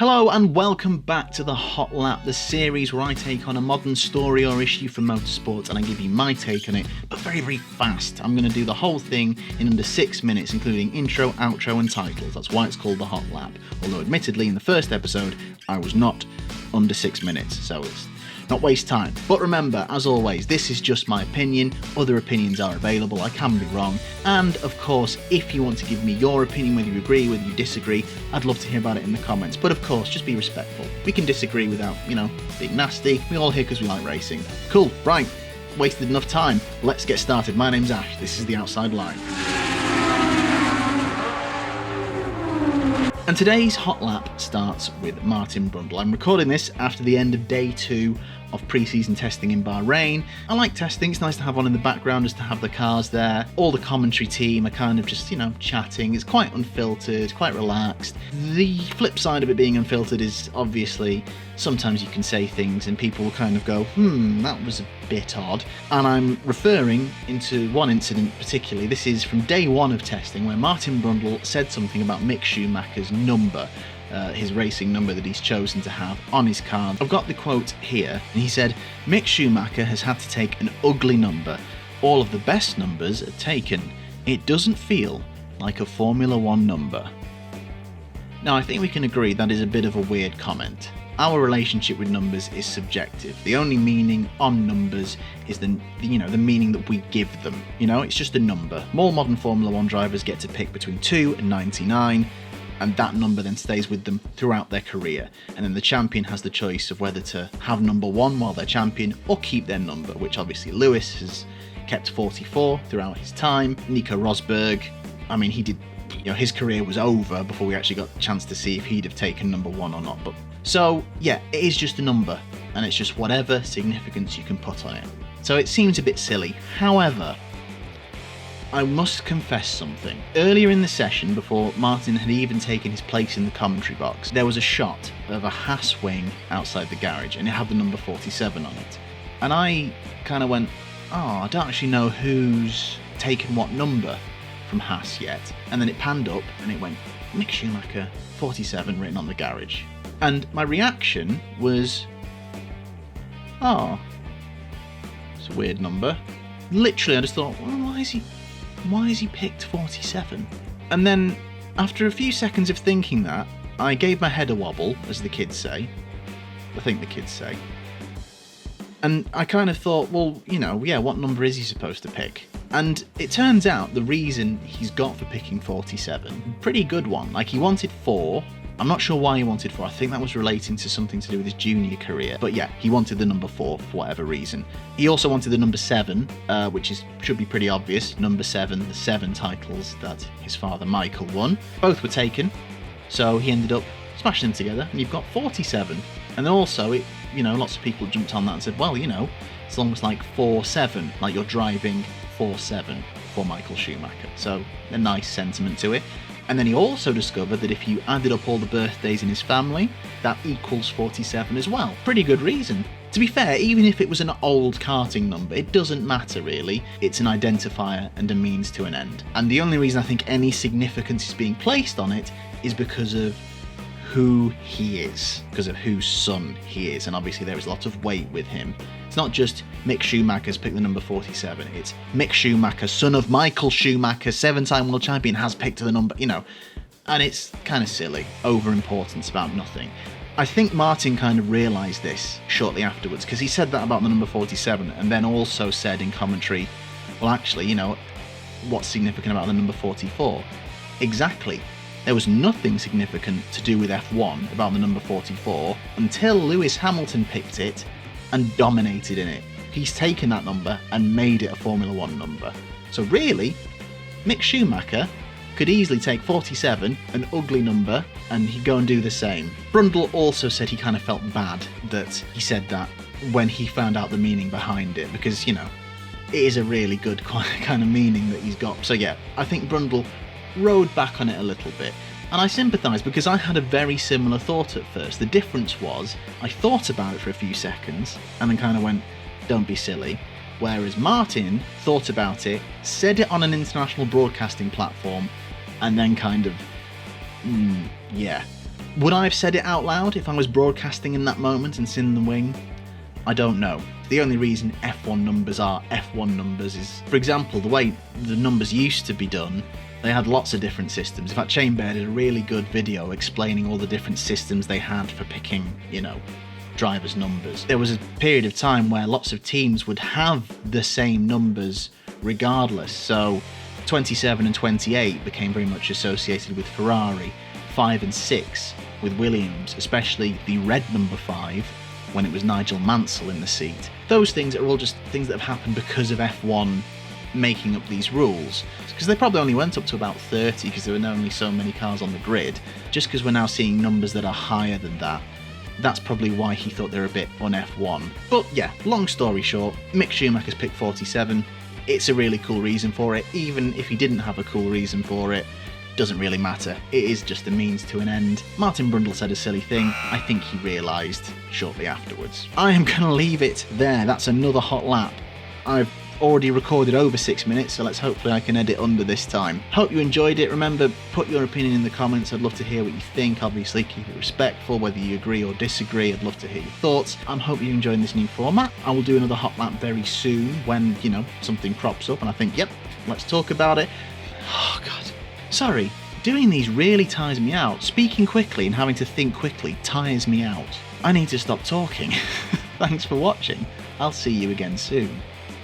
Hello and welcome back to the Hot Lap, the series where I take on a modern story or issue from motorsports and I give you my take on it, but very, very fast. I'm going to do the whole thing in under 6 minutes, including intro, outro and titles. That's why it's called the Hot Lap. Although admittedly in the first episode, I was not under 6 minutes, so it's not waste time. But remember, as always, this is just my opinion. Other opinions are available, I can be wrong. And of course, if you want to give me your opinion, whether you agree, whether you disagree, I'd love to hear about it in the comments. But of course, just be respectful. We can disagree without, being nasty. We all here because we like racing. Cool, right, wasted enough time. Let's get started. My name's Ash, this is The Outside Line. And today's Hot Lap starts with Martin Brundle. I'm recording this after the end of day 2 of pre-season testing in Bahrain. I like testing, it's nice to have one in the background, just to have the cars there. All the commentary team are kind of just, chatting. It's quite unfiltered, quite relaxed. The flip side of it being unfiltered is obviously sometimes you can say things and people will kind of go, that was a bit odd. And I'm referring into one incident particularly. This is from day 1 of testing where Martin Brundle said something about Mick Schumacher's number. His racing number that he's chosen to have on his car. I've got the quote here, and he said, "Mick Schumacher has had to take an ugly number. All of the best numbers are taken. It doesn't feel like a Formula 1 number." Now, I think we can agree that is a bit of a weird comment. Our relationship with numbers is subjective. The only meaning on numbers is the meaning that we give them. It's just a number. More modern Formula 1 drivers get to pick between 2 and 99. And that number then stays with them throughout their career. And then the champion has the choice of whether to have number 1 while they're champion or keep their number, which obviously Lewis has kept 44 throughout his time. Nico Rosberg, he did, his career was over before we actually got a chance to see if he'd have taken number 1 or not. But so, yeah, it is just a number, and it's just whatever significance you can put on it. So it seems a bit silly. However, I must confess something. Earlier in the session, before Martin had even taken his place in the commentary box, there was a shot of a Haas wing outside the garage and it had the number 47 on it. And I kind of went, I don't actually know who's taken what number from Haas yet. And then it panned up and it went, Mick Schumacher, 47 written on the garage. And my reaction was, it's a weird number. Literally, I just thought, why has he picked 47? And then, after a few seconds of thinking that, I gave my head a wobble, as the kids say. I think the kids say. And I kind of thought, what number is he supposed to pick? And it turns out the reason he's got for picking 47, pretty good one. He wanted 4. I'm not sure why he wanted 4. I think that was relating to something to do with his junior career. But yeah, he wanted the number 4 for whatever reason. He also wanted the number 7, which should be pretty obvious. Number 7, the 7 titles that his father Michael won. Both were taken, so he ended up smashing them together, and you've got 47. And then also, lots of people jumped on that and said, it's almost like 4-7, like you're driving 4-7 for Michael Schumacher. So a nice sentiment to it. And then he also discovered that if you added up all the birthdays in his family, that equals 47 as well. Pretty good reason. To be fair, even if it was an old karting number, it doesn't matter really. It's an identifier and a means to an end. And the only reason I think any significance is being placed on it is because of who he is, because of whose son he is. And obviously there is a lot of weight with him. It's not just Mick Schumacher's picked the number 47, it's Mick Schumacher, son of Michael Schumacher, 7-time world champion, has picked the number, and it's kind of silly, over-importance about nothing. I think Martin kind of realised this shortly afterwards, because he said that about the number 47, and then also said in commentary, well actually, what's significant about the number 44? Exactly. There was nothing significant to do with F1 about the number 44 until Lewis Hamilton picked it and dominated in it. He's taken that number and made it a Formula 1 number. So really, Mick Schumacher could easily take 47, an ugly number, and he'd go and do the same. Brundle also said he kind of felt bad that he said that when he found out the meaning behind it, because, it is a really good kind of meaning that he's got. So yeah, I think Brundle rode back on it a little bit. And I sympathise because I had a very similar thought at first. The difference was I thought about it for a few seconds and then kind of went, don't be silly. Whereas Martin thought about it, said it on an international broadcasting platform, and then kind of, yeah. Would I have said it out loud if I was broadcasting in that moment and seen the wing? I don't know. The only reason F1 numbers are F1 numbers is, for example, the way the numbers used to be done, they had lots of different systems. In fact, Chainbear did a really good video explaining all the different systems they had for picking, drivers' numbers. There was a period of time where lots of teams would have the same numbers regardless. So 27 and 28 became very much associated with Ferrari, 5 and 6 with Williams, especially the red number 5 when it was Nigel Mansell in the seat. Those things are all just things that have happened because of F1 making up these rules, because they probably only went up to about 30 because there were only so many cars on the grid. Just because we're now seeing numbers that are higher than that, that's probably why he thought they're a bit un-F1. But yeah, long story short, Mick Schumacher's picked 47. It's a really cool reason for it. Even if he didn't have a cool reason for it, doesn't really matter. It is just a means to an end. Martin Brundle said a silly thing. I think he realised shortly afterwards. I am going to leave it there. That's another hot lap. I've already recorded over 6 minutes, so hopefully I can edit under this time. Hope you enjoyed it. Remember, put your opinion in the comments. I'd love to hear what you think. Obviously, keep it respectful, whether you agree or disagree. I'd love to hear your thoughts. I hope you're enjoying this new format. I will do another hot lap very soon when, something crops up and I think, yep, let's talk about it. Oh, God. Sorry, doing these really tires me out. Speaking quickly and having to think quickly tires me out. I need to stop talking. Thanks for watching. I'll see you again soon.